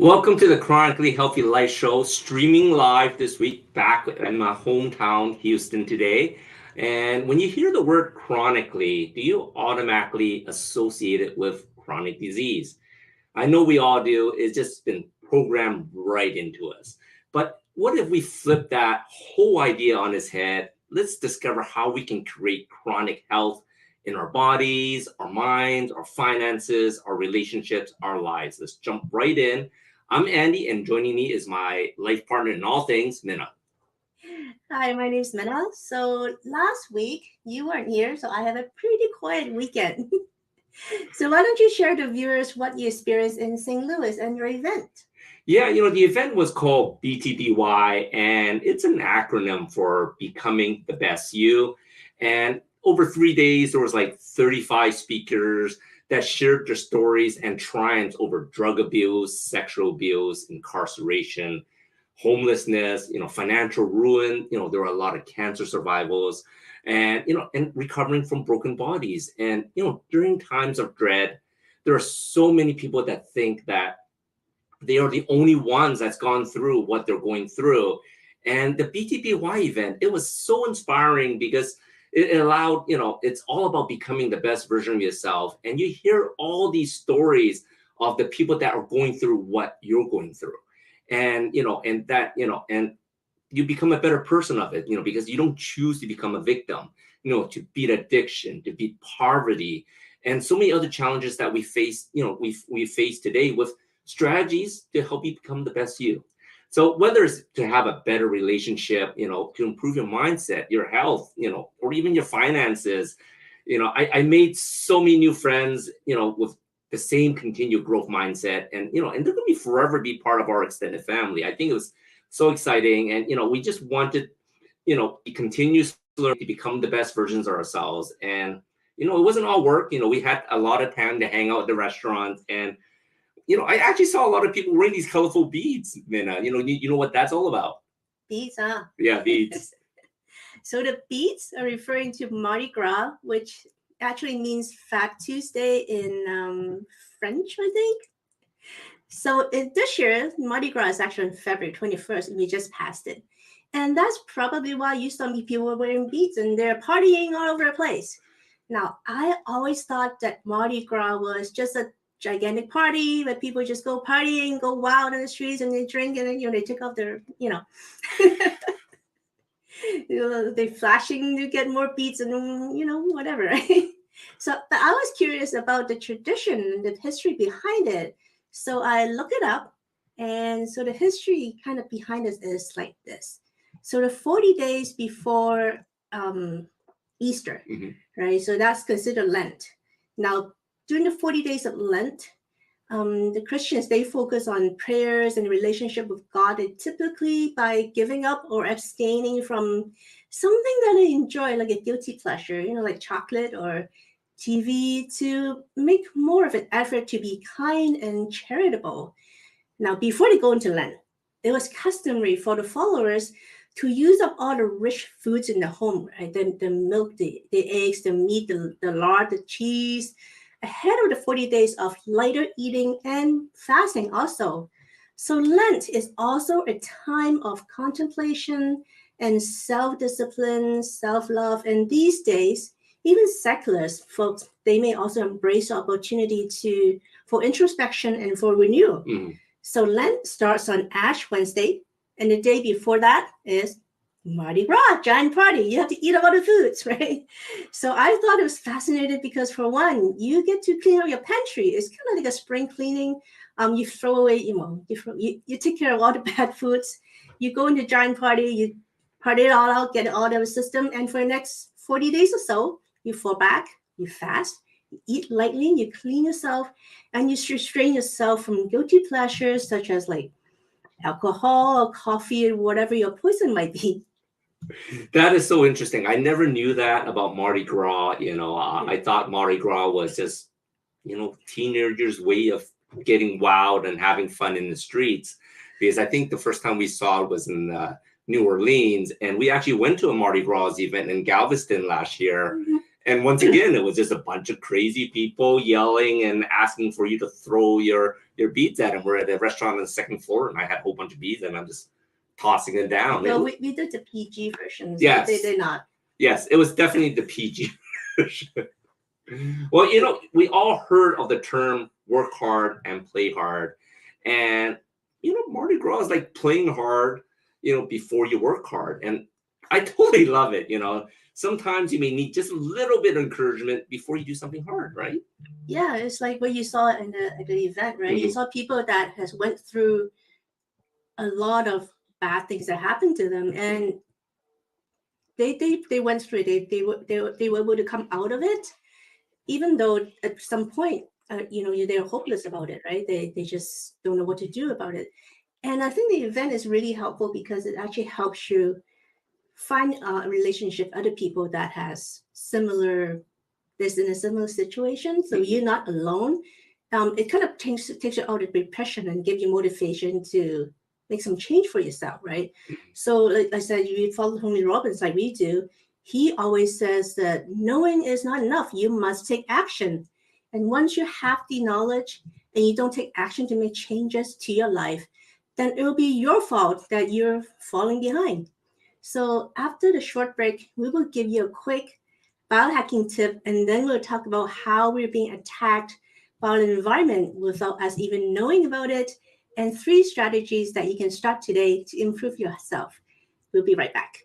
Welcome to the Chronically Healthy Life Show, streaming live this week back in my hometown, Houston today. And when you hear the word chronically, do you automatically associate it with chronic disease? I know we all do. It's just been programmed right into us. But what if we flip that whole idea on its head? Let's discover how we can create chronic health in our bodies, our minds, our finances, our relationships, our lives. Let's jump right in. I'm Andy, and joining me is my life partner in all things, Minna. Hi, my name's Mena. So last week you weren't here, so I have a pretty quiet weekend. So why don't you share the viewers what you experienced in St. Louis and your event? Yeah, the event was called BTBY, and it's an acronym for Becoming the Best You. And over 3 days, there was like 35 speakers that shared their stories and triumphs over drug abuse, sexual abuse, incarceration, homelessness, financial ruin. There were a lot of cancer survivals and, and recovering from broken bodies. And, during times of dread, there are so many people that think that they are the only ones that's gone through what they're going through. And the BTBY event, it was so inspiring because it allowed, it's all about becoming the best version of yourself. And you hear all these stories of the people that are going through what you're going through. And, and you become a better person of it, because you don't choose to become a victim, to beat addiction, to beat poverty, and so many other challenges that we face, we face today with strategies to help you become the best you. So whether it's to have a better relationship, to improve your mindset, your health, or even your finances, I made so many new friends, with the same continued growth mindset, and and they're going to be forever be part of our extended family. I think it was so exciting, and we just wanted, to continue to learn to become the best versions of ourselves. And it wasn't all work. We had a lot of time to hang out at the restaurant, and I actually saw a lot of people wearing these colorful beads, Minna. You know what that's all about? Beads, huh? Yeah, beads. So the beads are referring to Mardi Gras, which actually means Fat Tuesday in French, I think. So this year, Mardi Gras is actually on February 21st, and we just passed it. And that's probably why you saw me people wearing beads and they're partying all over the place. Now, I always thought that Mardi Gras was just a gigantic party where people just go partying, go wild in the streets, and they drink, and then they take off their they flashing to get more beats and whatever. Right? So, but I was curious about the tradition and the history behind it. So I looked it up, and so the history kind of behind it is like this. So the 40 days before Easter, right? So that's considered Lent. Now, during the 40 days of Lent, the Christians, they focus on prayers and relationship with God. They typically by giving up or abstaining from something that they enjoy, like a guilty pleasure, like chocolate or TV, to make more of an effort to be kind and charitable. Now, before they go into Lent, it was customary for the followers to use up all the rich foods in the home, right? The milk, the eggs, the meat, the lard, the cheese, ahead of the 40 days of lighter eating and fasting also. So Lent is also a time of contemplation and self-discipline, self-love. And these days, even seculars folks, they may also embrace the opportunity for introspection and for renewal. So Lent starts on Ash Wednesday, and the day before that is Mardi Gras, giant party. You have to eat all the foods, right? So I thought it was fascinating because, for one, you get to clean out your pantry. It's kind of like a spring cleaning. You throw away, you take care of all the bad foods. You go into giant party, you party it all out, get it all out of the system, and for the next 40 days or so, you fall back, you fast, you eat lightly, you clean yourself, and you restrain yourself from guilty pleasures such as like alcohol or coffee or whatever your poison might be. That is so interesting. I never knew that about Mardi Gras. I thought Mardi Gras was just, teenagers' way of getting wild and having fun in the streets. Because I think the first time we saw it was in New Orleans, and we actually went to a Mardi Gras event in Galveston last year. And once again, it was just a bunch of crazy people yelling and asking for you to throw your beads at them. We're at a restaurant on the second floor, and I had a whole bunch of beads, and I'm just tossing it down. Well, we did the PG versions. Yes. They're not. Yes, it was definitely the PG version. Well, we all heard of the term work hard and play hard. And, Mardi Gras is like playing hard, before you work hard. And I totally love it. Sometimes you may need just a little bit of encouragement before you do something hard, right? Yeah, it's like what you saw at the event, right? You saw people that has went through a lot of bad things that happened to them, and they went through it. They were able to come out of it, even though at some point, they're hopeless about it, right? They just don't know what to do about it. And I think the event is really helpful because it actually helps you find a relationship, other people that has is in a similar situation. So you're not alone. It kind of takes you out of depression and give you motivation to make some change for yourself, right? So like I said, you follow Tony Robbins like we do. He always says that knowing is not enough. You must take action. And once you have the knowledge and you don't take action to make changes to your life, then it will be your fault that you're falling behind. So after the short break, we will give you a quick biohacking tip, and then we'll talk about how we're being attacked by the environment without us even knowing about it, and 3 strategies that you can start today to improve yourself. We'll be right back.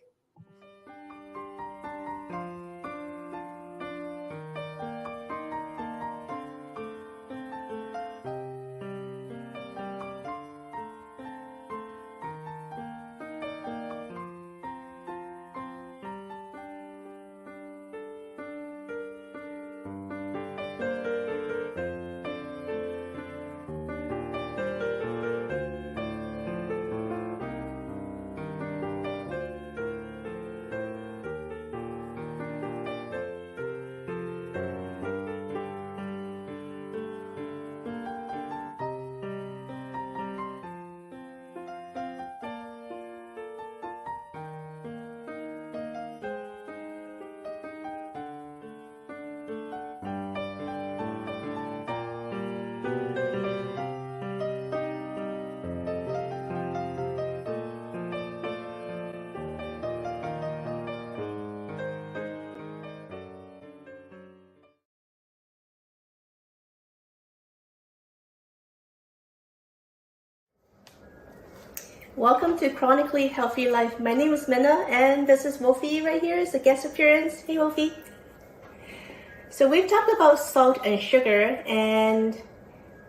Welcome to Chronically Healthy Life. My name is Minna, and this is Wolfie right here. It's a guest appearance. Hey, Wolfie. So we've talked about salt and sugar, and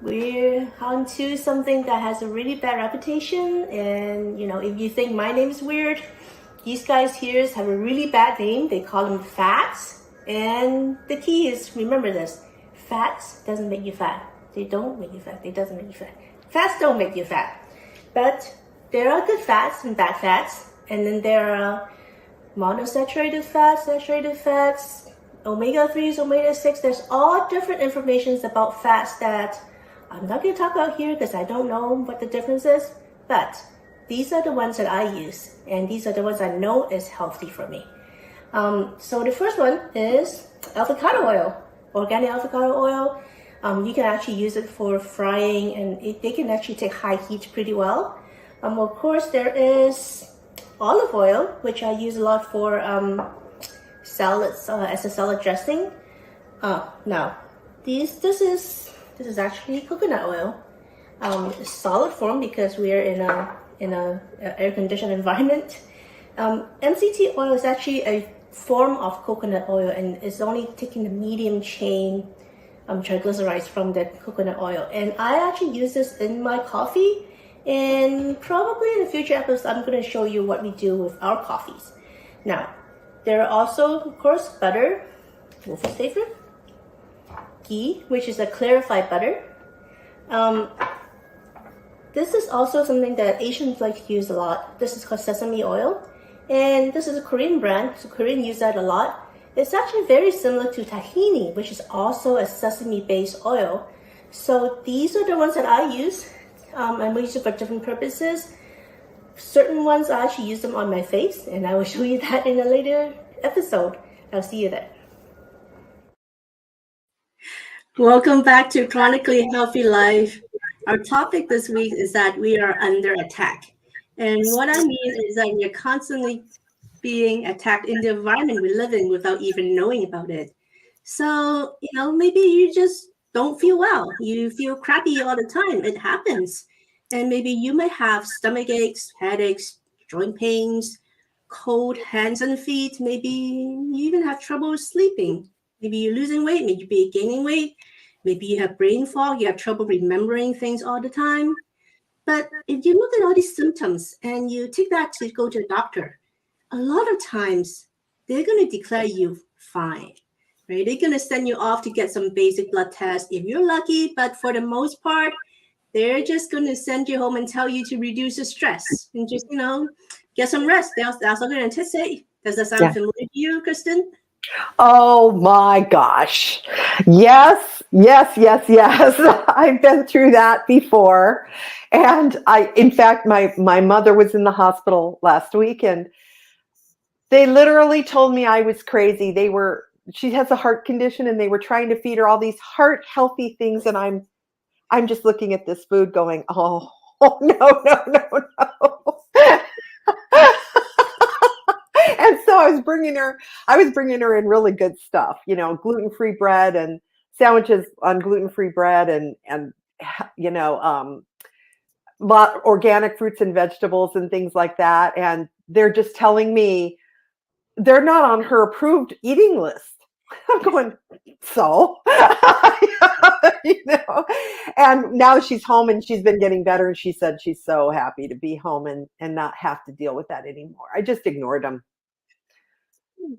we're on to something that has a really bad reputation. And, if you think my name's weird, these guys here have a really bad name. They call them fats. And the key is, remember this, fats doesn't make you fat. They don't make you fat. They doesn't make you fat. Fats don't make you fat. But there are good fats and bad fats, and then there are monosaturated fats, saturated fats, omega-3s, omega-6. There's all different informations about fats that I'm not going to talk about here because I don't know what the difference is, but these are the ones that I use, and these are the ones I know is healthy for me. So the first one is avocado oil, organic avocado oil. You can actually use it for frying, and they can actually take high heat pretty well. Of course, there is olive oil, which I use a lot for salads as a salad dressing. Now, this is actually coconut oil, solid form because we are in a air conditioned environment. MCT oil is actually a form of coconut oil, and it's only taking the medium chain triglycerides from the coconut oil. And I actually use this in my coffee. And probably in a future episode, I'm going to show you what we do with our coffees. Now, there are also, of course, butter, Wolfie's favorite, ghee, which is a clarified butter. This is also something that Asians like to use a lot. This is called sesame oil. And this is a Korean brand, so Koreans use that a lot. It's actually very similar to tahini, which is also a sesame-based oil. So these are the ones that I use. I use it for different purposes. Certain ones, I actually use them on my face, and I will show you that in a later episode. I'll see you there. Welcome back to Chronically Healthy Life. Our topic this week is that we are under attack. And what I mean is that we are constantly being attacked in the environment we live in without even knowing about it. So, maybe you just don't feel well. You feel crappy all the time. It happens. And maybe you might have stomach aches, headaches, joint pains, cold hands and feet. Maybe you even have trouble sleeping. Maybe you're losing weight, maybe you're gaining weight. Maybe you have brain fog, you have trouble remembering things all the time. But if you look at all these symptoms and you take that to go to a doctor, a lot of times they're going to declare you fine, right? They're going to send you off to get some basic blood tests if you're lucky, but for the most part, they're just going to send you home and tell you to reduce the stress and just, get some rest. That's what they're going to say. Does that sound Yeah. familiar to you, Kristen? Oh my gosh. Yes, yes, yes, yes. I've been through that before. And in fact, my mother was in the hospital last week and they literally told me I was crazy. She has a heart condition and they were trying to feed her all these heart healthy things. And I'm just looking at this food going, oh, oh no, no, no, no. And so I was bringing her in really good stuff, gluten-free bread and sandwiches on gluten-free bread and you know, organic fruits and vegetables and things like that. And they're just telling me they're not on her approved eating list. I'm going, so, and now she's home and she's been getting better. And she said she's so happy to be home and not have to deal with that anymore. I just ignored them.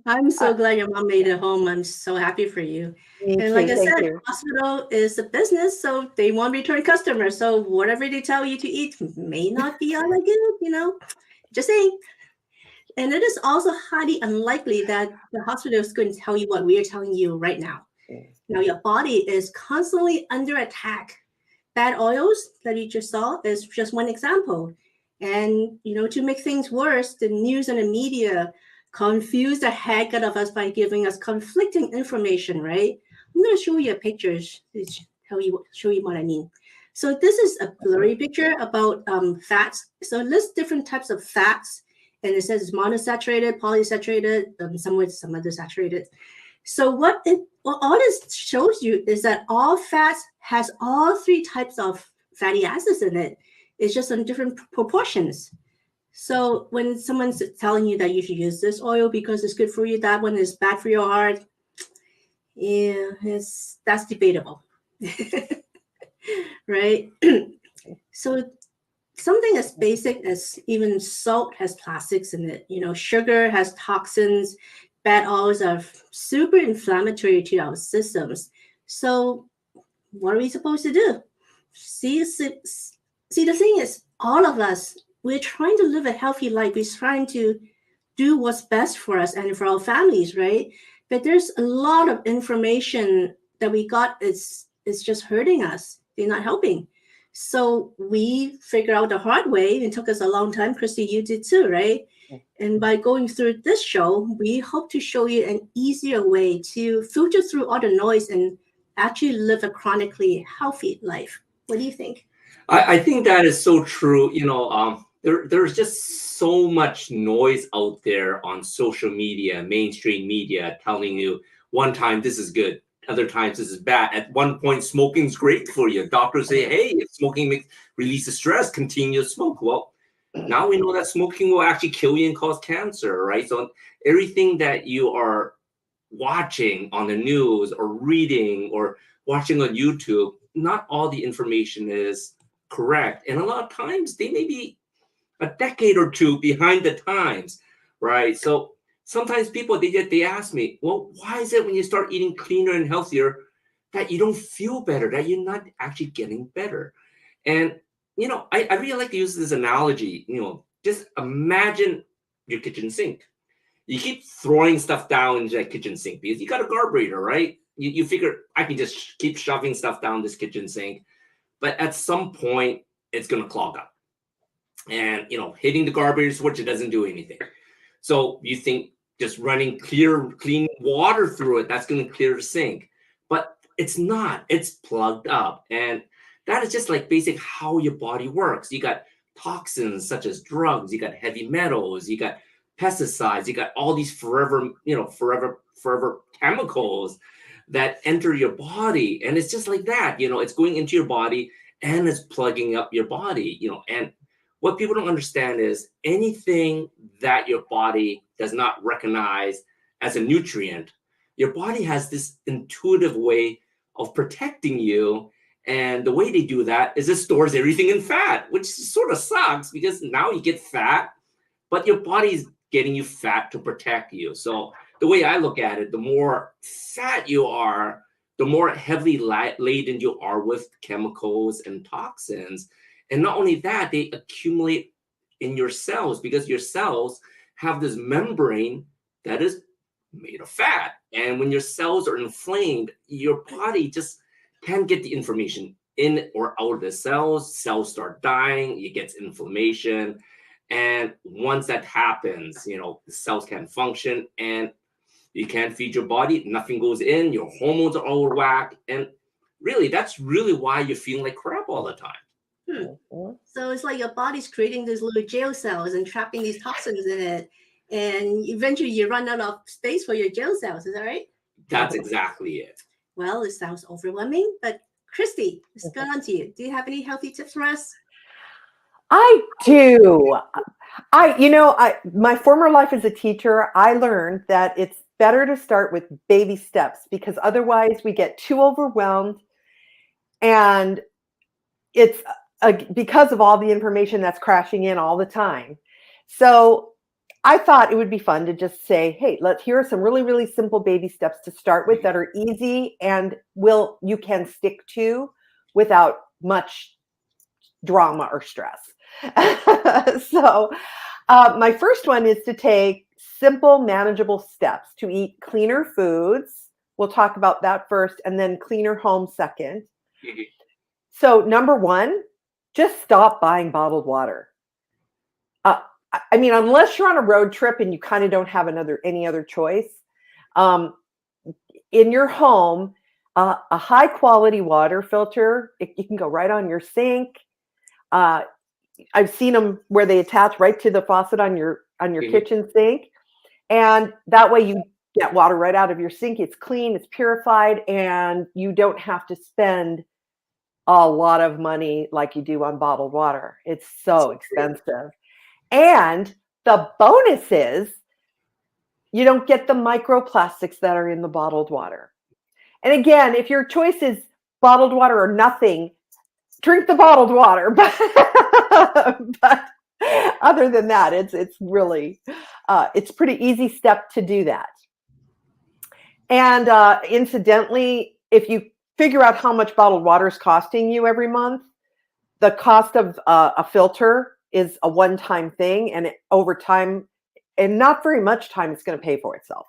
I'm so glad your mom made it home. I'm so happy for you. Me And too. like I Thank said, you. hospital is a business, so they want return customers. So whatever they tell you to eat may not be all that good. Just saying. And it is also highly unlikely that the hospital is going to tell you what we are telling you right now. Now, your body is constantly under attack. Bad oils that you just saw is just one example. And, to make things worse, the news and the media confuse the heck out of us by giving us conflicting information, right? I'm going to show you pictures to show you what I mean. So this is a blurry picture about fats. So it lists different types of fats, and it says it's monosaturated, polysaturated, some other saturated. So what all this shows you is that all fats has all three types of fatty acids in it. It's just in different proportions. So when someone's telling you that you should use this oil because it's good for you, that one is bad for your heart, yeah, that's debatable. Right? So something as basic as even salt has plastics in it. Sugar has toxins. Bad oils are super inflammatory to our systems. So what are we supposed to do? See, the thing is, all of us, we're trying to live a healthy life. We're trying to do what's best for us and for our families, right? But there's a lot of information that we got is just hurting us. They're not helping. So we figure out the hard way. It took us a long time. Christy, you did too, right? And by going through this show, we hope to show you an easier way to filter through all the noise and actually live a chronically healthy life. What do you think? I think that is so true. There's just so much noise out there on social media, mainstream media, telling you one time this is good, other times this is bad. At one point, smoking's great for you. Doctors say, hey, if smoking releases stress, continue to smoke. Well, now we know that smoking will actually kill you and cause cancer, right? So everything that you are watching on the news or reading or watching on YouTube, not all the information is correct. And a lot of times they may be a decade or two behind the times, right? So sometimes people, they ask me, well, why is it when you start eating cleaner and healthier that you don't feel better, that you're not actually getting better? And, I really like to use this analogy, just imagine your kitchen sink. You keep throwing stuff down into that kitchen sink because you got a carburetor, right? You figure I can just keep shoving stuff down this kitchen sink, but at some point it's going to clog up. And, hitting the carburetor switch, it doesn't do anything. So you think just running clean water through it, that's going to clear the sink. But it's not. It's plugged up. And that is just like basic how your body works. You got toxins such as drugs, you got heavy metals, you got pesticides, you got all these forever chemicals that enter your body. And it's just like that, it's going into your body and it's plugging up your body, and what people don't understand is anything that your body does not recognize as a nutrient, your body has this intuitive way of protecting you. And the way they do that is it stores everything in fat, which sort of sucks because now you get fat, but your body's getting you fat to protect you. So the way I look at it, the more fat you are, the more heavily laden you are with chemicals and toxins. And not only that, they accumulate in your cells because your cells have this membrane that is made of fat. And when your cells are inflamed, your body just can't get the information in or out of the cells. Cells start dying, it gets inflammation. And once that happens, the cells can't function and you can't feed your body, nothing goes in, your hormones are all whack. And really, that's really why you're feeling like crap all the time. So it's like your body's creating these little jail cells and trapping these toxins in it. And eventually you run out of space for your jail cells. Is that right? That's exactly it. Well, it sounds overwhelming, but Christy, let's go on to you. Do you have any healthy tips for us? I do. My former life as a teacher, I learned that it's better to start with baby steps because otherwise we get too overwhelmed, and it's because of all the information that's crashing in all the time. So I thought it would be fun to just say, hey, here are some really, really simple baby steps to start with that are easy and you can stick to without much drama or stress. So my first one is to take simple, manageable steps to eat cleaner foods. We'll talk about that first, and then cleaner home second. Mm-hmm. So number one, just stop buying bottled water. Unless you're on a road trip and you kind of don't have any other choice, in your home, a high quality water filter, you can go right on your sink. I've seen them where they attach right to the faucet on your Mm-hmm. kitchen sink, and that way you get water right out of your sink. It's clean, it's purified, and you don't have to spend a lot of money like you do on bottled water. It's so expensive. And the bonus is you don't get the microplastics that are in the bottled water. And again, if your choice is bottled water or nothing, drink the bottled water. But other than that, it's really, it's pretty easy step to do that. And incidentally, if you figure out how much bottled water is costing you every month, the cost of a filter is a one-time thing, and over time, and not very much time, it's going to pay for itself.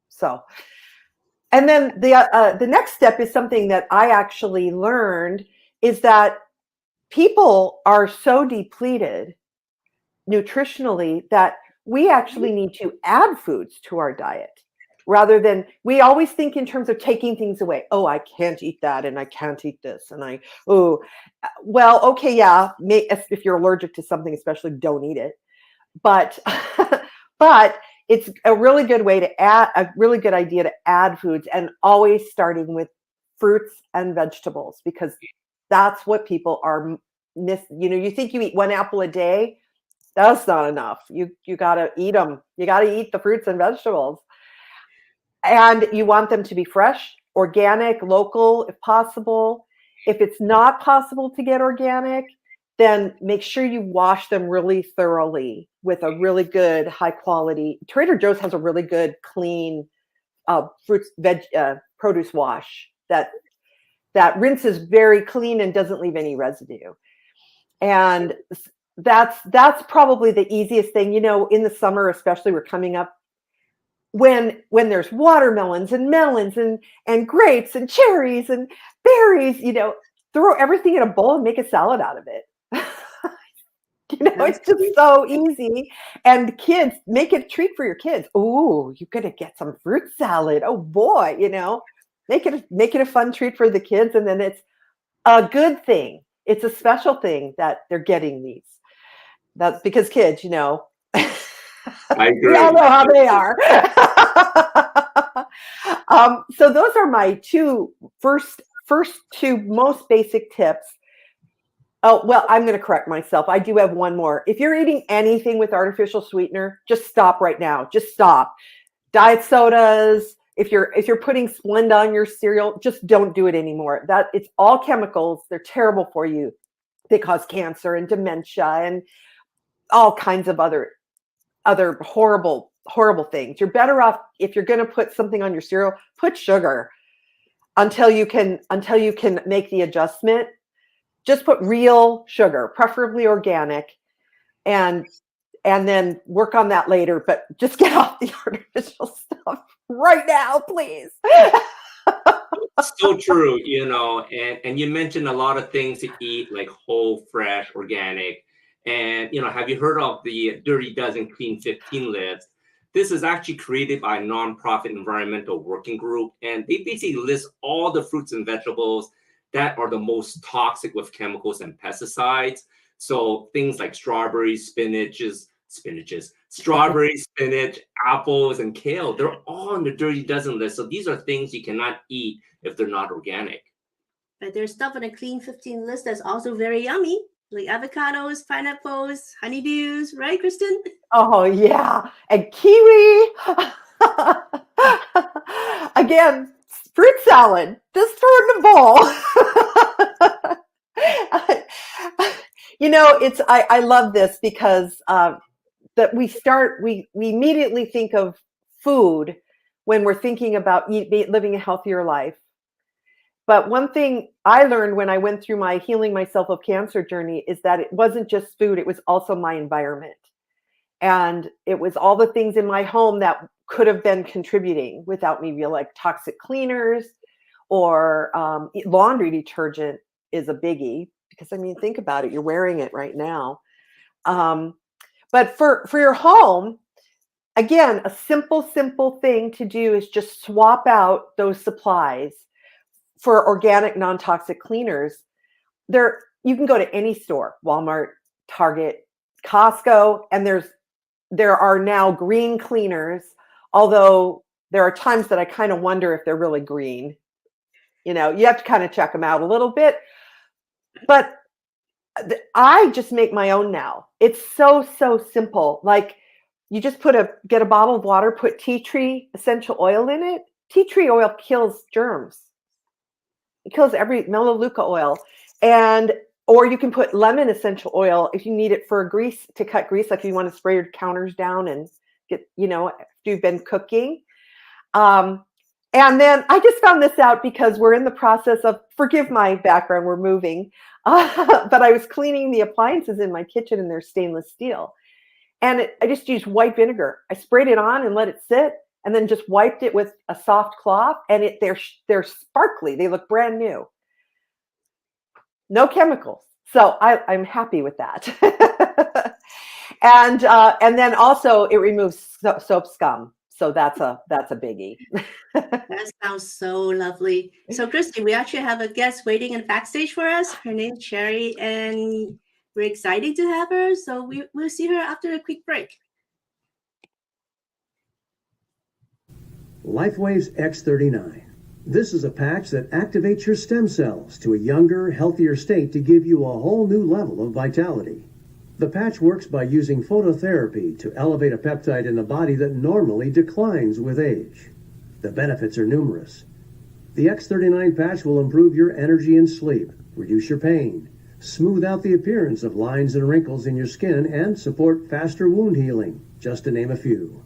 So, and then the next step is something that I actually learned is that people are so depleted nutritionally that we actually need to add foods to our diet. Rather than, we always think in terms of taking things away. Oh, I can't eat that, and I can't eat this, and okay, yeah, if you're allergic to something, especially, don't eat it. But it's a really good idea to add foods, and always starting with fruits and vegetables, because that's what people are missing. You think you eat one apple a day, that's not enough. You got to eat them. You got to eat the fruits and vegetables. And you want them to be fresh, organic, local, if possible. If it's not possible to get organic, then make sure you wash them really thoroughly with a really good, high quality. Trader Joe's has a really good, clean produce wash that rinses very clean and doesn't leave any residue. And that's probably the easiest thing. In the summer, especially, we're coming up when there's watermelons and melons and grapes and cherries and berries, throw everything in a bowl and make a salad out of it. It's just so easy. And kids, make it a treat for your kids. Oh, you're going to get some fruit salad. Oh boy, Make it a fun treat for the kids, and then it's a good thing. It's a special thing that they're getting these. That's because kids, you know, I agree. we all know how they are. So those are my first two most basic tips. Oh, well, I'm going to correct myself. I do have one more. If you're eating anything with artificial sweetener, just stop right now. Just stop. Diet sodas. If you're putting Splenda on your cereal, just don't do it anymore. It's all chemicals. They're terrible for you. They cause cancer and dementia and all kinds of other horrible things. You're better off, if you're going to put something on your cereal, put sugar until you can make the adjustment. Just put real sugar, preferably organic, and then work on that later. But just get off the artificial stuff right now, please. So true, you know, and you mentioned a lot of things to eat, like whole, fresh, organic. And, you know, have you heard of the Dirty Dozen Clean 15 list? This is actually created by a nonprofit environmental working group. And they basically list all the fruits and vegetables that are the most toxic with chemicals and pesticides. So things like strawberries, strawberries, spinach, apples, and kale, they're all on the Dirty Dozen list. So these are things you cannot eat if they're not organic. But there's stuff on the Clean 15 list that's also very yummy, like avocados, pineapples, honeydews, right, Kristen? Oh, yeah. And kiwi. Again, fruit salad. Just throw it in a bowl. You know, I love this because that we immediately think of food when we're thinking about living a healthier life. But one thing I learned when I went through my healing myself of cancer journey is that it wasn't just food, it was also my environment. And it was all the things in my home that could have been contributing without me, like toxic cleaners or laundry detergent is a biggie because, I mean, think about it. You're wearing it right now. But for your home, again, a simple thing to do is just swap out those supplies for organic, non-toxic cleaners. You can go to any store, Walmart, Target, Costco, and there are now green cleaners, although there are times that I kind of wonder if they're really green. You know, you have to kind of check them out a little bit. But I just make my own now. It's so simple. Like you just get a bottle of water, put tea tree essential oil in it. Tea tree oil kills germs. It kills every melaleuca oil. Or you can put lemon essential oil if you need it for grease, to cut grease, like if you want to spray your counters down and get, you know, if you've been cooking. And then I just found this out because we're in the process of, forgive my background, we're moving, but I was cleaning the appliances in my kitchen and they're stainless steel. And I just used white vinegar. I sprayed it on and let it sit and then just wiped it with a soft cloth and they're sparkly. They look brand new. No chemicals. So I'm happy with that. And then also it removes soap scum. So that's a biggie. That sounds so lovely. So, Christy, we actually have a guest waiting in backstage for us. Her name's Sherry, and we're excited to have her. So we'll see her after a quick break. LifeWave's X39. This is a patch that activates your stem cells to a younger, healthier state to give you a whole new level of vitality. The patch works by using phototherapy to elevate a peptide in the body that normally declines with age. The benefits are numerous. The X39 patch will improve your energy and sleep, reduce your pain, smooth out the appearance of lines and wrinkles in your skin, and support faster wound healing, just to name a few.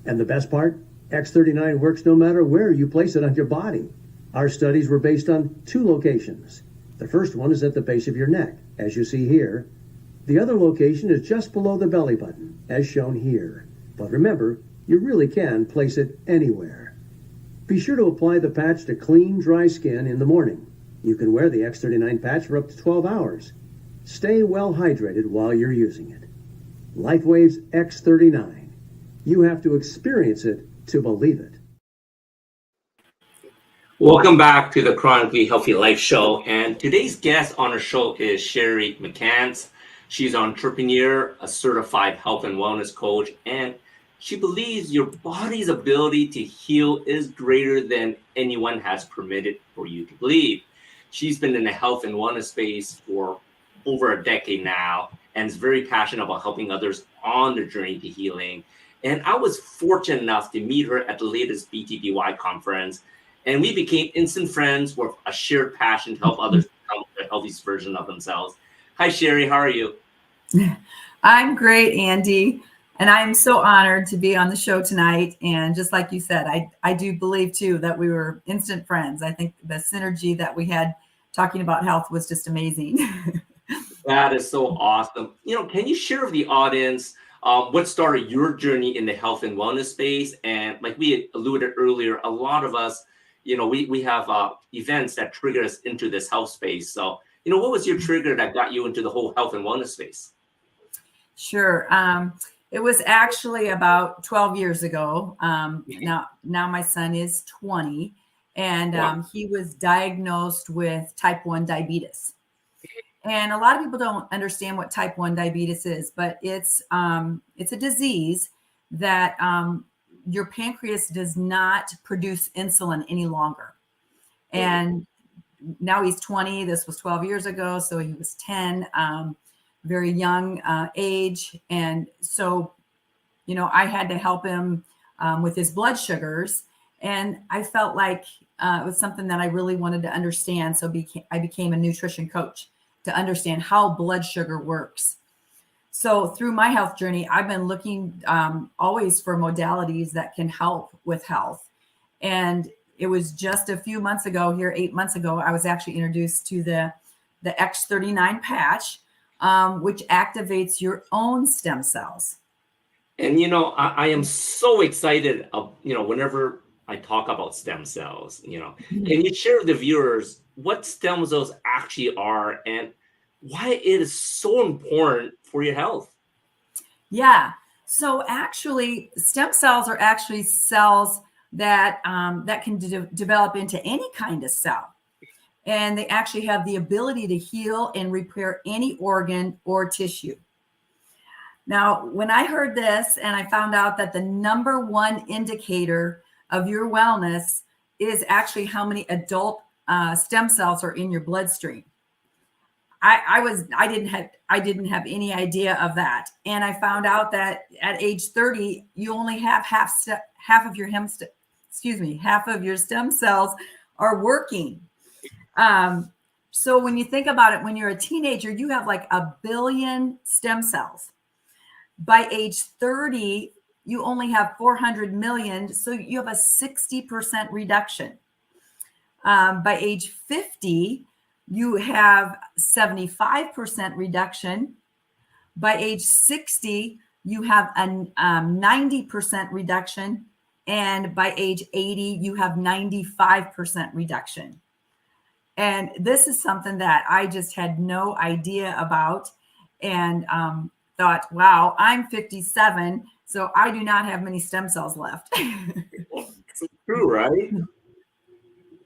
And the best part? X39 works no matter where you place it on your body. Our studies were based on 2 locations. The first one is at the base of your neck, as you see here. The other location is just below the belly button, as shown here. But remember, you really can place it anywhere. Be sure to apply the patch to clean, dry skin in the morning. You can wear the X39 patch for up to 12 hours. Stay well hydrated while you're using it. LifeWave's X39. You have to experience it to believe it. Welcome back to the Chronically Healthy Life Show. And today's guest on our show is Sherry McCants. She's an entrepreneur, a certified health and wellness coach, and she believes your body's ability to heal is greater than anyone has permitted for you to believe. She's been in the health and wellness space for over a decade now and is very passionate about helping others on their journey to healing. And I was fortunate enough to meet her at the latest BTBY conference. And we became instant friends with a shared passion to help others become the healthiest version of themselves. Hi, Sherry. How are you? I'm great, Andy. And I'm so honored to be on the show tonight. And just like you said, I do believe, too, that we were instant friends. I think the synergy that we had talking about health was just amazing. That is so awesome. Can you share with the audience what started your journey in the health and wellness space? And like we alluded earlier, a lot of us, we have events that trigger us into this health space. So, what was your trigger that got you into the whole health and wellness space? Sure. It was actually about 12 years ago. Now my son is 20, and Wow. he was diagnosed with type 1 diabetes. And a lot of people don't understand what type 1 diabetes is, but it's a disease that your pancreas does not produce insulin any longer. And now he's 20. This was 12 years ago, so he was 10, very young age. And so, I had to help him with his blood sugars. And I felt like it was something that I really wanted to understand. So I became a nutrition coach to understand how blood sugar works. So through my health journey, I've been looking always for modalities that can help with health. And it was just a few months ago, 8 months ago, I was actually introduced to the X39 patch, which activates your own stem cells. And, I am so excited, whenever I talk about stem cells, can you share with the viewers what stem cells actually are and why it is so important for your health? Yeah. So actually, stem cells are actually cells that can develop into any kind of cell. And they actually have the ability to heal and repair any organ or tissue. Now, when I heard this and I found out that the number one indicator of your wellness is actually how many adult stem cells are in your bloodstream, I didn't have any idea of that. And I found out that at age 30, you only have half of your stem cells are working. So when you think about it, when you're a teenager, you have like 1 billion stem cells. By age 30, you only have 400 million. So you have a 60% reduction. By age 50, you have 75% reduction. By age 60, you have a 90% reduction. And by age 80, you have 95% reduction. And this is something that I just had no idea about, and thought, wow, I'm 57, so I do not have many stem cells left. It's true, right?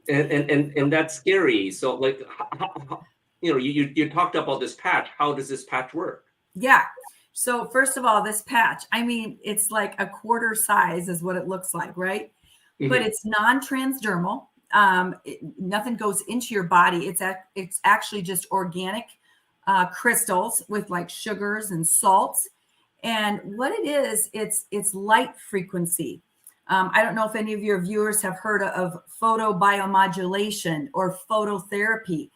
And that's scary. So, like, you talked about this patch. How does this patch work? Yeah. So first of all, this patch, it's like a quarter size is what it looks like, right? Mhm. But it's non-transdermal. Nothing goes into your body. It's actually just organic crystals with like sugars and salts. And what it is, it's light frequency. I don't know if any of your viewers have heard of photobiomodulation or phototherapy.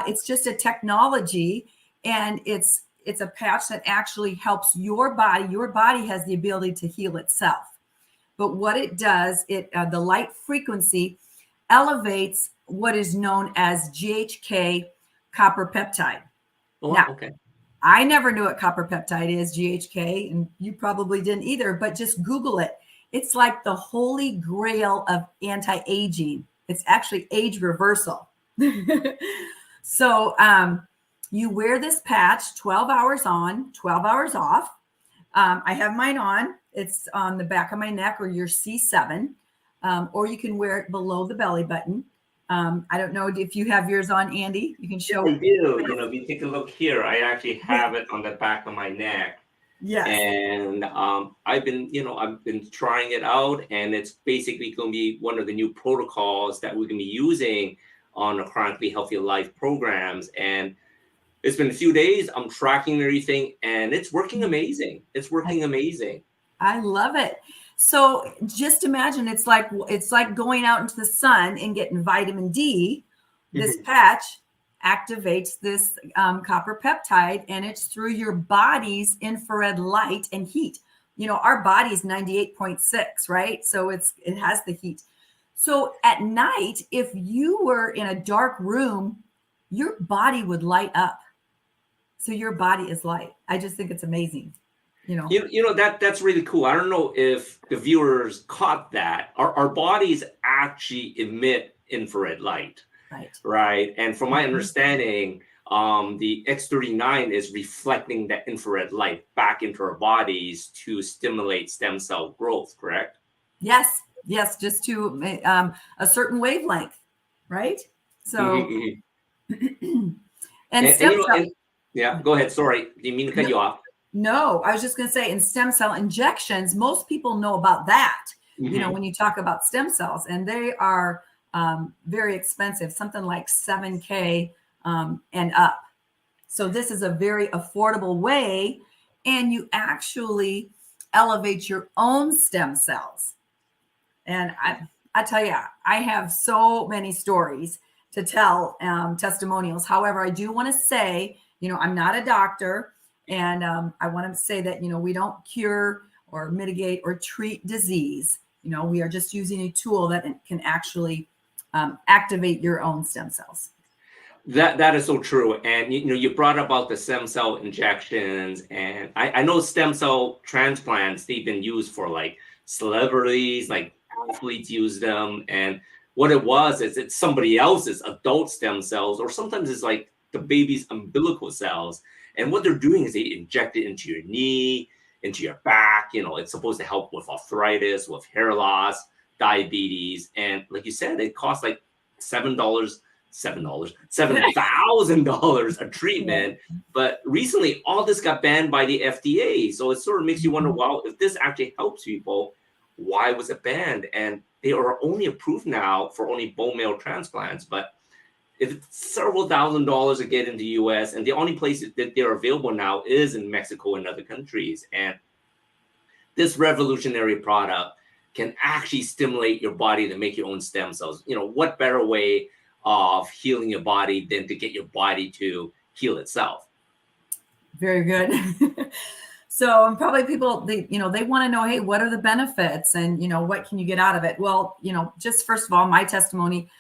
It's just a technology, and it's a patch that actually helps your body. Your body has the ability to heal itself. But what it does, the light frequency elevates what is known as GHK copper peptide. Oh, Now, okay. I never knew what copper peptide is, GHK, and you probably didn't either, but just Google it. It's like the holy grail of anti-aging. It's actually age reversal. So you wear this patch 12 hours on, 12 hours off. I have mine on. It's on the back of my neck or your C7, or you can wear it below the belly button. I don't know if you have yours on, Andy. You can show. I do. If you take a look here, I actually have it on the back of my neck. Yes. And I've been trying it out, and it's basically going to be one of the new protocols that we're going to be using on the Chronically Healthy Life programs. And it's been a few days. I'm tracking everything, and it's working amazing. It's working amazing. I love it. So just imagine it's like going out into the sun and getting vitamin D. This patch activates this copper peptide, and it's through your body's infrared light and heat. Our body's 98.6, right? So it has the heat. So at night, if you were in a dark room, your body would light up. So your body is light. I just think it's amazing. That's really cool. I don't know if the viewers caught that. Our bodies actually emit infrared light. Right. And from my understanding, the X39 is reflecting that infrared light back into our bodies to stimulate stem cell growth, correct? Yes, just to a certain wavelength, right? So, and stem cell. Yeah, go ahead. Sorry, didn't mean to cut you off. No, I was just going to say, in stem cell injections, most people know about that. When you talk about stem cells, and they are very expensive, something like $7,000 and up. So this is a very affordable way, and you actually elevate your own stem cells. And I tell you, I have so many stories to tell, testimonials. However, I do want to say, I'm not a doctor, and I want to say that, we don't cure or mitigate or treat disease. We are just using a tool that can actually activate your own stem cells. That is so true. And you brought about the stem cell injections, and I know stem cell transplants, they've been used for like celebrities, like athletes use them. And what it was is it's somebody else's adult stem cells, or sometimes it's like the baby's umbilical cells. And what they're doing is they inject it into your knee, into your back. It's supposed to help with arthritis, with hair loss, diabetes. And like you said, it costs like $7,000 a treatment. But recently all this got banned by the FDA. So it sort of makes you wonder, well, if this actually helps people, why was it banned? And they are only approved now for only bone marrow transplants. But if it's several $1,000s to get into the US, and the only place that they're available now is in Mexico and other countries. And this revolutionary product can actually stimulate your body to make your own stem cells. What better way of healing your body than to get your body to heal itself? Very good. So, and probably people, they want to know, hey, what are the benefits, and what can you get out of it? Well, just first of all, my testimony,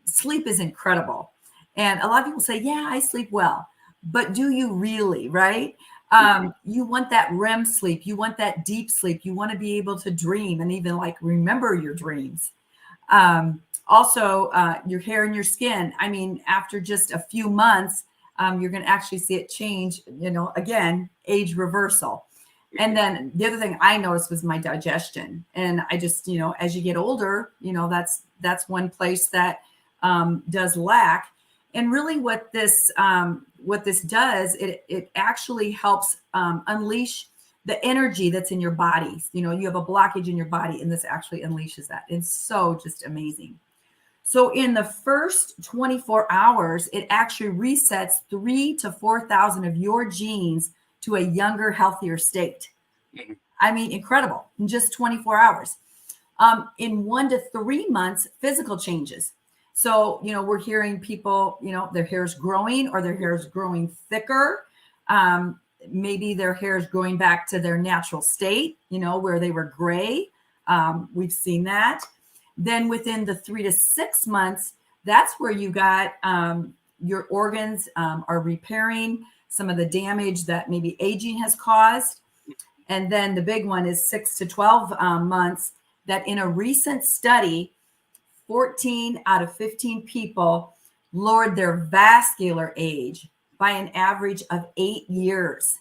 sleep is incredible. And a lot of people say, yeah, I sleep well, but do you really, right? You want that REM sleep. You want that deep sleep. You want to be able to dream and even like remember your dreams. Also, your hair and your skin. I mean, after just a few months, you're going to actually see it change, again, age reversal. And then the other thing I noticed was my digestion. And I just, as you get older, that's one place that does lack. And really what this does, it actually helps unleash the energy that's in your body. You have a blockage in your body, and this actually unleashes that. It's so just amazing. So in the first 24 hours, it actually resets 3,000 to 4,000 of your genes to a younger, healthier state. I mean, incredible, in just 24 hours. In 1 to 3 months, physical changes. So, we're hearing people, their hair is growing, or their hair is growing thicker. Maybe their hair is growing back to their natural state, where they were gray. We've seen that. Then within the 3 to 6 months, that's where you got your organs are repairing some of the damage that maybe aging has caused. And then the big one is 6 to 12 months, that in a recent study, 14 out of 15 people lowered their vascular age by an average of 8 years.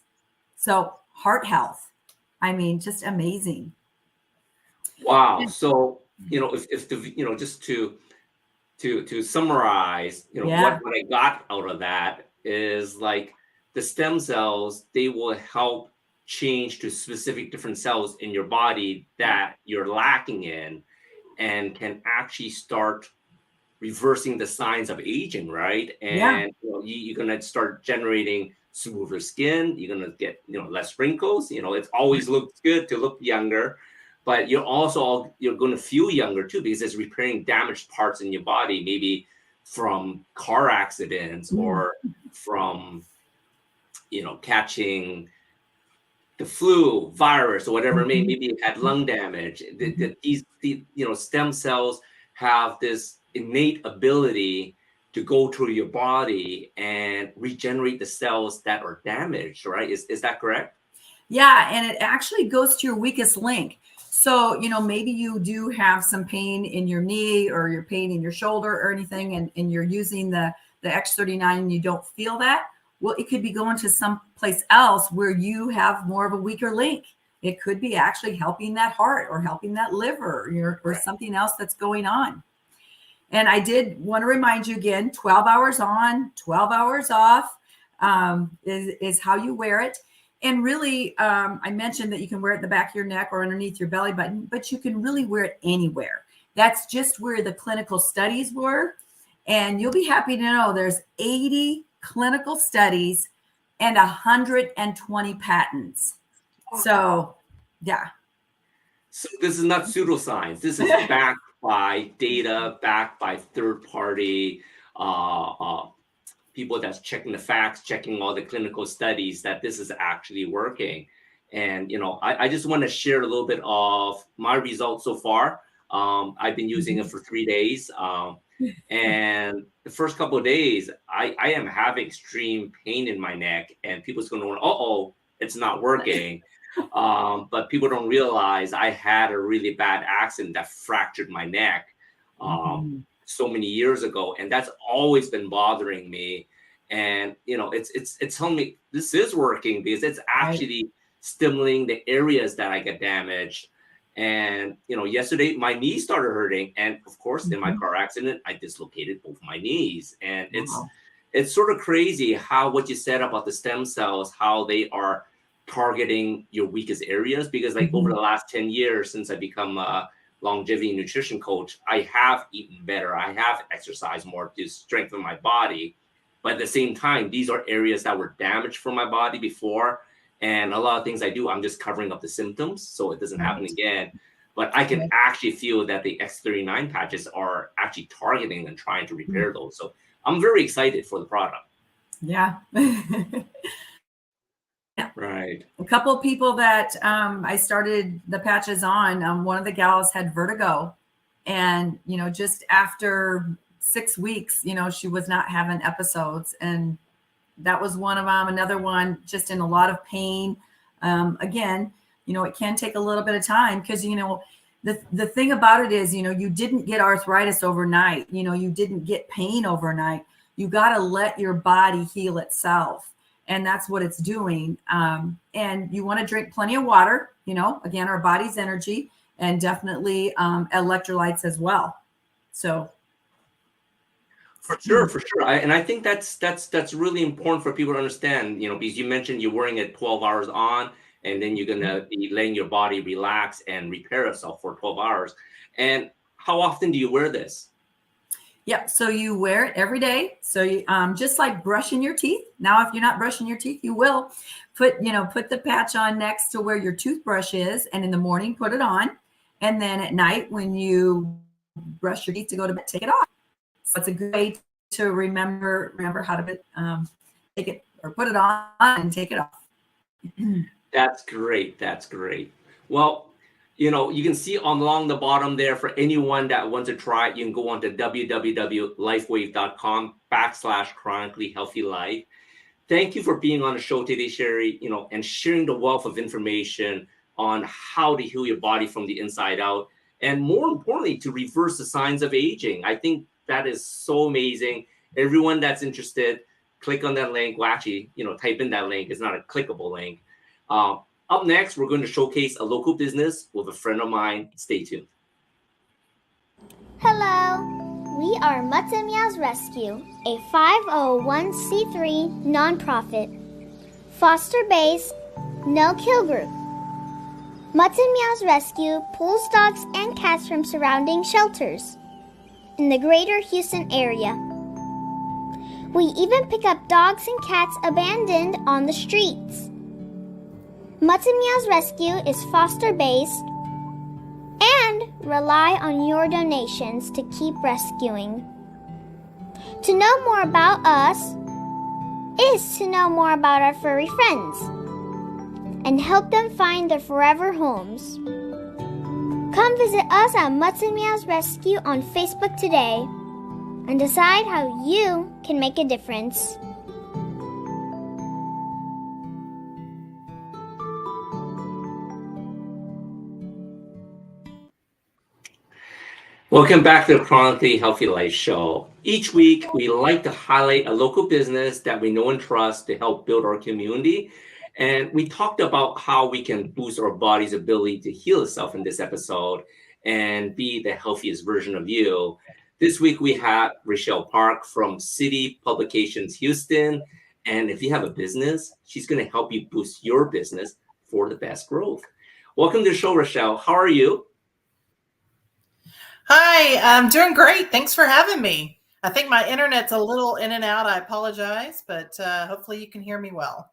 So heart health, I mean, just amazing. Wow. So, if the, just to to summarize, Yeah. what I got out of that is like the stem cells, they will help change to specific different cells in your body that you're lacking in, and can actually start reversing the signs of aging, right? Yeah. And you're gonna start generating smoother skin. You're gonna get less wrinkles. It always looks good to look younger, but you're gonna feel younger too, because it's repairing damaged parts in your body, maybe from car accidents or from catching the flu virus or whatever it may. Maybe it had lung damage. These stem cells have this innate ability to go through your body and regenerate the cells that are damaged, right? Is that correct? Yeah, and it actually goes to your weakest link. So, maybe you do have some pain in your knee or your pain in your shoulder or anything, and you're using the X39 and you don't feel that. Well, it could be going to some place else where you have more of a weaker link. It could be actually helping that heart or helping that liver or something else that's going on. And I did want to remind you again, 12 hours on, 12 hours off is how you wear it. And really, I mentioned that you can wear it at the back of your neck or underneath your belly button, but you can really wear it anywhere. That's just where the clinical studies were. And you'll be happy to know there's 80 clinical studies and 120 patents. So, yeah. So this is not pseudoscience. This is backed by data, backed by third-party people that's checking the facts, checking all the clinical studies, that this is actually working. And I just want to share a little bit of my results so far. I've been using it for 3 days. And the first couple of days, I am having extreme pain in my neck, and people's going, uh-oh, it's not working. But people don't realize I had a really bad accident that fractured my neck so many years ago, and that's always been bothering me. And it's telling me this is working, because it's actually stimulating the areas that I get damaged. And yesterday my knee started hurting, and of course in my car accident I dislocated both my knees. And it's sort of crazy how what you said about the stem cells, how they are targeting your weakest areas. Because like over the last 10 years since I become a longevity nutrition coach, I have eaten better, I have exercised more to strengthen my body. But at the same time, these are areas that were damaged from my body before. And a lot of things I do, I'm just covering up the symptoms so it doesn't happen again. But I can actually feel that the X39 patches are actually targeting and trying to repair those. So I'm very excited for the product. Yeah. Right. A couple of people that I started the patches on, one of the gals had vertigo. And, just after 6 weeks, she was not having episodes. And that was one of them. Another one, just in a lot of pain. Again, it can take a little bit of time, because, the thing about it is, you didn't get arthritis overnight. You didn't get pain overnight. You got to let your body heal itself. And that's what it's doing. And you want to drink plenty of water, again, our body's energy, and definitely electrolytes as well. So. For sure. And I think that's really important for people to understand, because you mentioned you're wearing it 12 hours on, and then you're going to be letting your body relax and repair itself for 12 hours. And how often do you wear this? Yep. So you wear it every day. So you, just like brushing your teeth. Now, if you're not brushing your teeth, you will put the patch on next to where your toothbrush is. And in the morning, put it on. And then at night, when you brush your teeth to go to bed, take it off. So it's a good way to remember how to take it or put it on and take it off. That's great. Well, you can see along the bottom there, for anyone that wants to try it, you can go on to www.lifewave.com/chronically healthy life. Thank you for being on the show today, Sherry, and sharing the wealth of information on how to heal your body from the inside out. And more importantly, to reverse the signs of aging. I think that is so amazing. Everyone that's interested, click on that link. Well, actually, type in that link. It's not a clickable link. Up next, we're going to showcase a local business with a friend of mine. Stay tuned. Hello, We are Mutts and Meows Rescue, a 501c3 nonprofit, foster-based, no-kill group. Mutts and Meows Rescue pulls dogs and cats from surrounding shelters in the greater Houston area. We even pick up dogs and cats abandoned on the streets. Mutts and Meows Rescue is foster-based and rely on your donations to keep rescuing. To know more about us is to know more about our furry friends and help them find their forever homes. Come visit us at Mutts and Meows Rescue on Facebook today and decide how you can make a difference. Welcome back to the Chronically Healthy Life Show. Each week, we like to highlight a local business that we know and trust to help build our community. And we talked about how we can boost our body's ability to heal itself in this episode and be the healthiest version of you. This week, we have Rochelle Park from City Publications Houston. And if you have a business, she's going to help you boost your business for the best growth. Welcome to the show, Rochelle. How are you? Hi, I'm doing great. Thanks for having me. I think my internet's a little in and out. I apologize, but hopefully you can hear me well.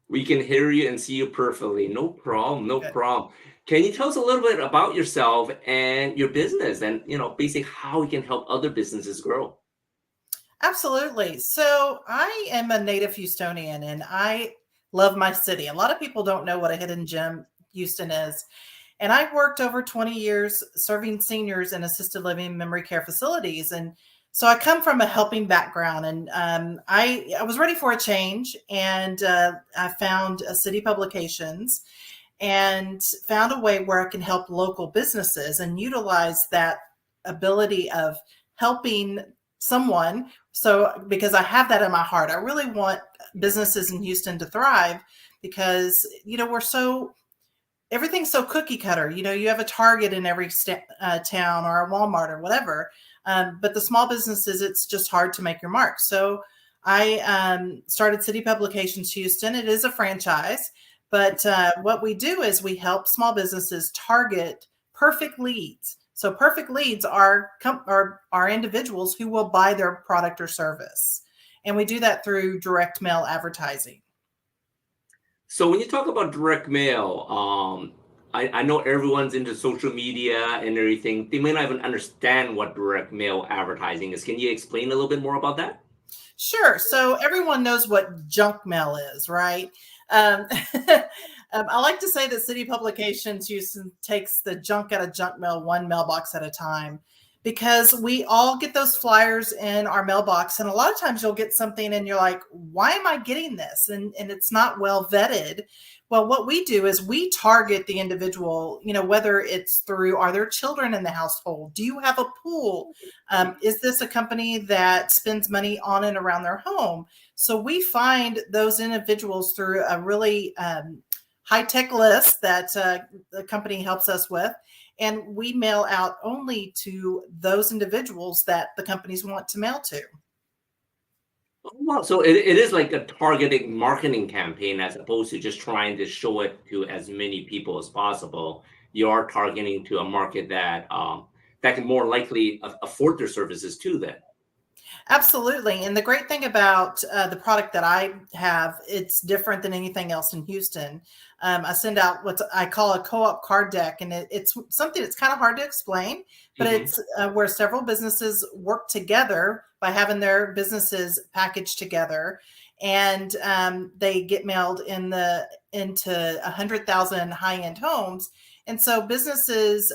We can hear you and see you perfectly. No problem. No Good. problem. Can you tell us a little bit about yourself and your business and, basically how we can help other businesses grow? Absolutely. So I am a native Houstonian and I love my city. A lot of people don't know what a hidden gem Houston is. And I worked over 20 years serving seniors in assisted living memory care facilities. And so I come from a helping background, and I was ready for a change. And I found City Publications and found a way where I can help local businesses and utilize that ability of helping someone. So because I have that in my heart, I really want businesses in Houston to thrive because, everything's so cookie cutter. You have a Target in every town or a Walmart or whatever. But the small businesses, it's just hard to make your mark. So I started City Publications Houston. It is a franchise. But what we do is we help small businesses target perfect leads. So perfect leads are individuals who will buy their product or service. And we do that through direct mail advertising. So when you talk about direct mail, I know everyone's into social media and everything. They may not even understand what direct mail advertising is. Can you explain a little bit more about that? Sure. So everyone knows what junk mail is, right? I like to say that City Publications Houston takes the junk out of junk mail one mailbox at a time, because we all get those flyers in our mailbox. And a lot of times you'll get something and you're like, why am I getting this? And it's not well vetted. Well, what we do is we target the individual, whether it's through, are there children in the household? Do you have a pool? Is this a company that spends money on and around their home? So we find those individuals through a really high-tech list that the company helps us with. And we mail out only to those individuals that the companies want to mail to. Oh, wow. So it is like a targeted marketing campaign as opposed to just trying to show it to as many people as possible. You are targeting to a market that can more likely afford their services too then. Absolutely. And the great thing about the product that I have, it's different than anything else in Houston. I send out what I call a co-op card deck, and it's something that's kind of hard to explain, but it's where several businesses work together by having their businesses packaged together, and they get mailed into 100,000 high-end homes. And so businesses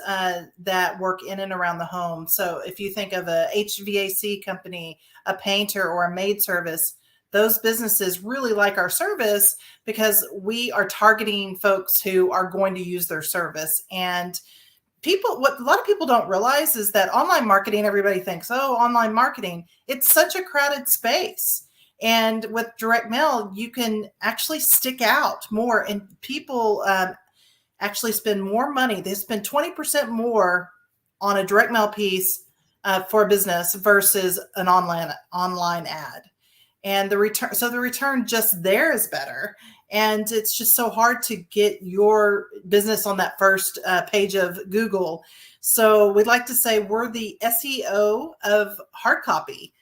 that work in and around the home. So if you think of a HVAC company, a painter, or a maid service, those businesses really like our service because we are targeting folks who are going to use their service. And what a lot of people don't realize is that online marketing, everybody thinks, oh, online marketing, it's such a crowded space. And with direct mail, you can actually stick out more, and people actually spend more money. They spend 20% more on a direct mail piece for a business versus an online ad. And the return just there is better. And it's just so hard to get your business on that first page of Google. So we'd like to say we're the SEO of hard copy.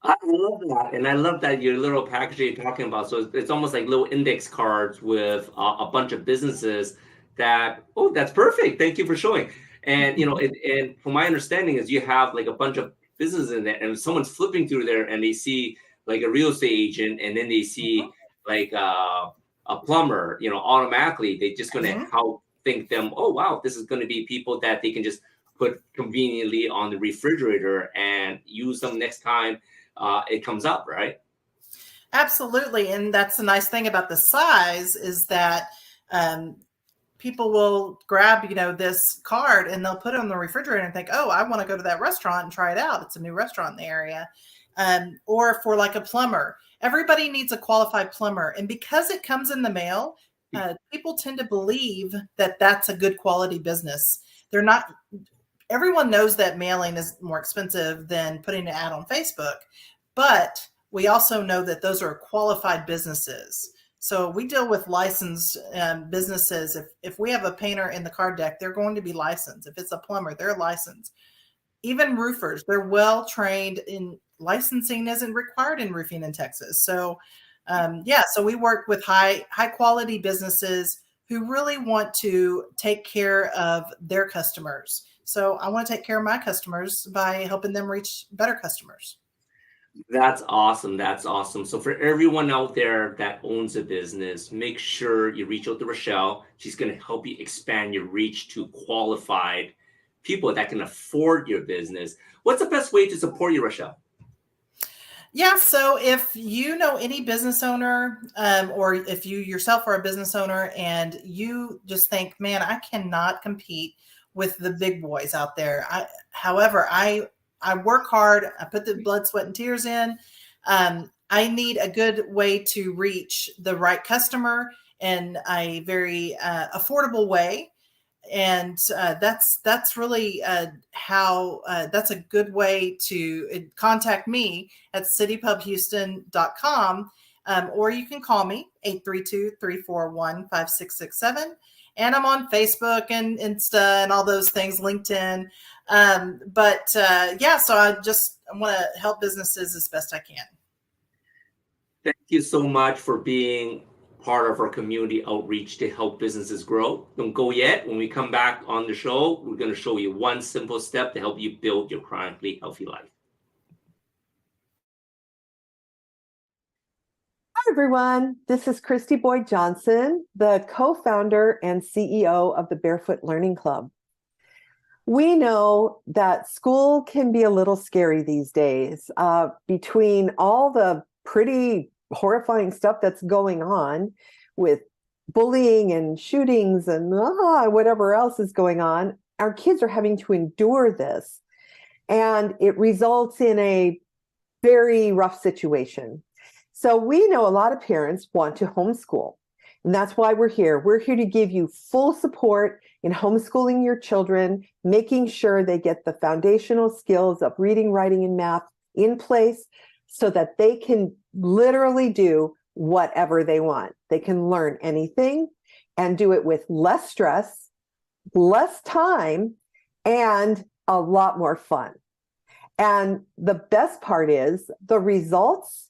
I love that, and I love that your little package you're talking about. So it's almost like little index cards with a bunch of businesses that. Oh, that's perfect. Thank you for showing. And and from my understanding is you have like a bunch of businesses in there, and someone's flipping through there, and they see like a real estate agent, and then they see like a plumber. Automatically they just going to help think them. Oh wow, this is going to be people that they can just put conveniently on the refrigerator and use them next time it comes up, right? Absolutely. And that's the nice thing about the size is that people will grab, this card and they'll put it on the refrigerator and think, oh, I want to go to that restaurant and try it out. It's a new restaurant in the area. Or for like a plumber, everybody needs a qualified plumber. And because it comes in the mail, people tend to believe that that's a good quality business. Everyone knows that mailing is more expensive than putting an ad on Facebook, but we also know that those are qualified businesses. So we deal with licensed businesses. If we have a painter in the card deck, they're going to be licensed. If it's a plumber, they're licensed. Even roofers, they're well trained in licensing isn't required in roofing in Texas. So so we work with high quality businesses who really want to take care of their customers. So I want to take care of my customers by helping them reach better customers. That's awesome. That's awesome. So for everyone out there that owns a business, make sure you reach out to Rochelle. She's going to help you expand your reach to qualified people that can afford your business. What's the best way to support you, Rochelle? Yeah, so if you know any business owner, or if you yourself are a business owner and you just think, man, I cannot compete with the big boys out there. However, I work hard. I put the blood, sweat, and tears in. I need a good way to reach the right customer in a very affordable way. And that's really how that's a good way to contact me at citypubhouston.com, or you can call me 832-341-5667. And I'm on Facebook and Insta and all those things, LinkedIn. So I want to help businesses as best I can. Thank you so much for being part of our community outreach to help businesses grow. Don't go yet. When we come back on the show, we're going to show you one simple step to help you build your chronically healthy life. Hi, everyone. This is Christy Boyd Johnson, the co-founder and CEO of the Barefoot Learning Club. We know that school can be a little scary these days. Between all the pretty horrifying stuff that's going on with bullying and shootings and whatever else is going on, our kids are having to endure this. And it results in a very rough situation. So we know a lot of parents want to homeschool. And that's why we're here. We're here to give you full support in homeschooling your children, making sure they get the foundational skills of reading, writing, and math in place so that they can literally do whatever they want. They can learn anything and do it with less stress, less time, and a lot more fun. And the best part is the results,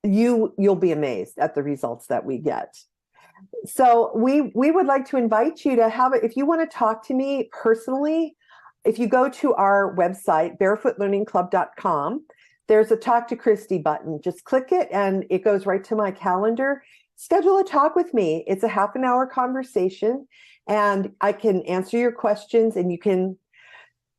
you'll be amazed at the results that we get. So we would like to invite you to have it. If you want to talk to me personally, if you go to our website, barefootlearningclub.com, there's a Talk to Christy button. Just click it and it goes right to my calendar. Schedule a talk with me. It's a half an hour conversation and I can answer your questions and you can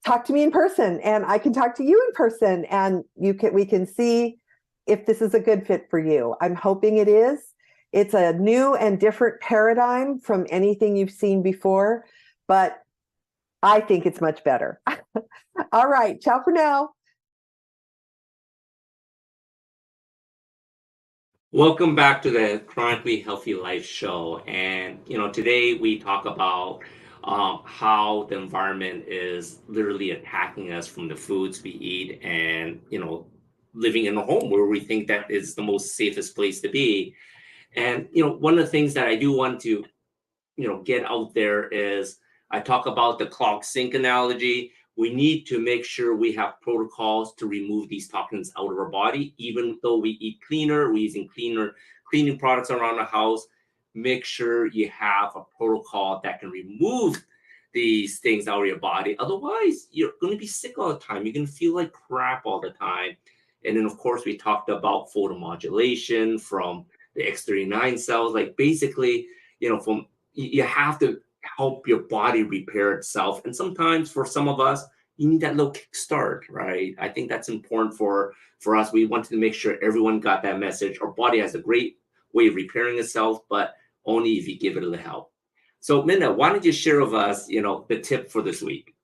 talk to me in person and I can talk to you in person and we can see if this is a good fit for you. I'm hoping it is. It's a new and different paradigm from anything you've seen before, but I think it's much better. All right. Ciao for now. Welcome back to the Chronically Healthy Life Show. And, today we talk about how the environment is literally attacking us from the foods we eat, and living in a home where we think that is the most safest place to be. And one of the things that I do want to get out there is, I talk about the clogged sink analogy. We need to make sure we have protocols to remove these toxins out of our body. Even though we eat cleaner, we're using cleaning products around the house, make sure you have a protocol that can remove these things out of your body. Otherwise, you're going to be sick all the time. You're going to feel like crap all the time. And then, of course, we talked about photomodulation from the X39 cells. Like, basically, you have to help your body repair itself. And sometimes for some of us, you need that little kickstart, right? I think that's important for us. We wanted to make sure everyone got that message. Our body has a great way of repairing itself, but only if you give it a little help. So Minna, why don't you share with us, the tip for this week?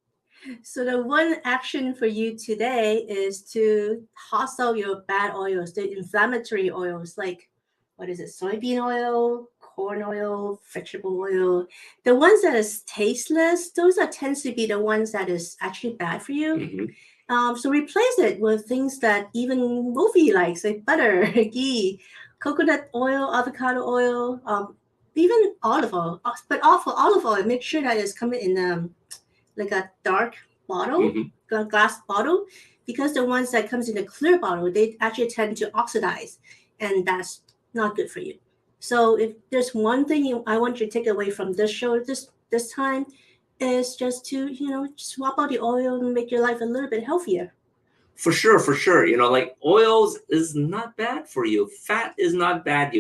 So the one action for you today is to toss out your bad oils, the inflammatory oils, like, what is it, soybean oil, corn oil, vegetable oil. The ones that is tasteless, those tends to be the ones that is actually bad for you. Mm-hmm. So replace it with things that even Wolfie likes, like butter, ghee, coconut oil, avocado oil, even olive oil. But for olive oil, make sure that it's coming in like a dark bottle, Mm-hmm. a glass bottle, because the ones that comes in a clear bottle, they actually tend to oxidize, and that's not good for you. So if there's one thing I want you to take away from this show this time, is just to swap out the oil and make your life a little bit healthier. For sure. Like, oils is not bad for you. Fat is not bad.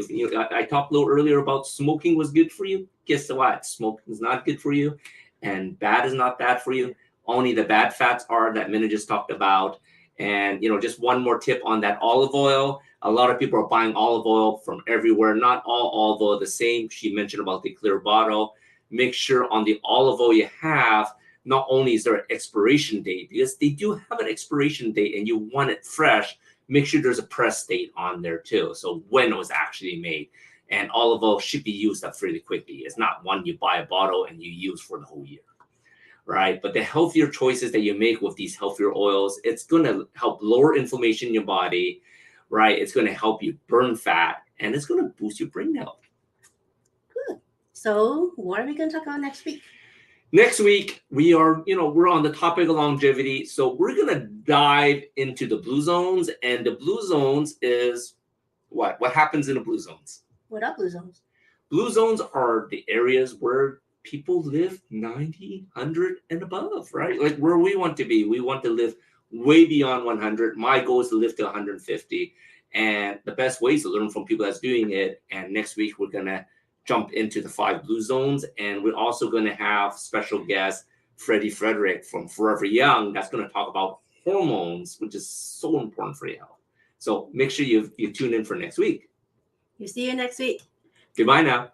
I talked a little earlier about smoking was good for you. Guess what? Smoking is not good for you, and bad is not bad for you. Only the bad fats are that Minna just talked about. And just one more tip on that olive oil. A lot of people are buying olive oil from everywhere. Not all olive oil the same. She mentioned about the clear bottle. Make sure on the olive oil you have, not only is there an expiration date, because they do have an expiration date and you want it fresh, make sure there's a press date on there too. So when it was actually made. And olive oil should be used up fairly quickly. It's not one you buy a bottle and you use for the whole year, right? But the healthier choices that you make with these healthier oils, it's going to help lower inflammation in your body, right? It's going to help you burn fat, and it's going to boost your brain health. Good. So what are we going to talk about next week? Next week, we're on the topic of longevity. So we're going to dive into the blue zones. And the blue zones is what? What happens in the blue zones? What are blue zones? Blue zones are the areas where people live 90, 100 and above, right? Like where we want to be. We want to live way beyond 100. My goal is to live to 150. And the best way is to learn from people that's doing it. And next week, we're going to jump into the 5 blue zones. And we're also going to have special guest Freddie Frederick from Forever Young that's going to talk about hormones, which is so important for your health. So make sure you tune in for next week. You see you next week. Goodbye now.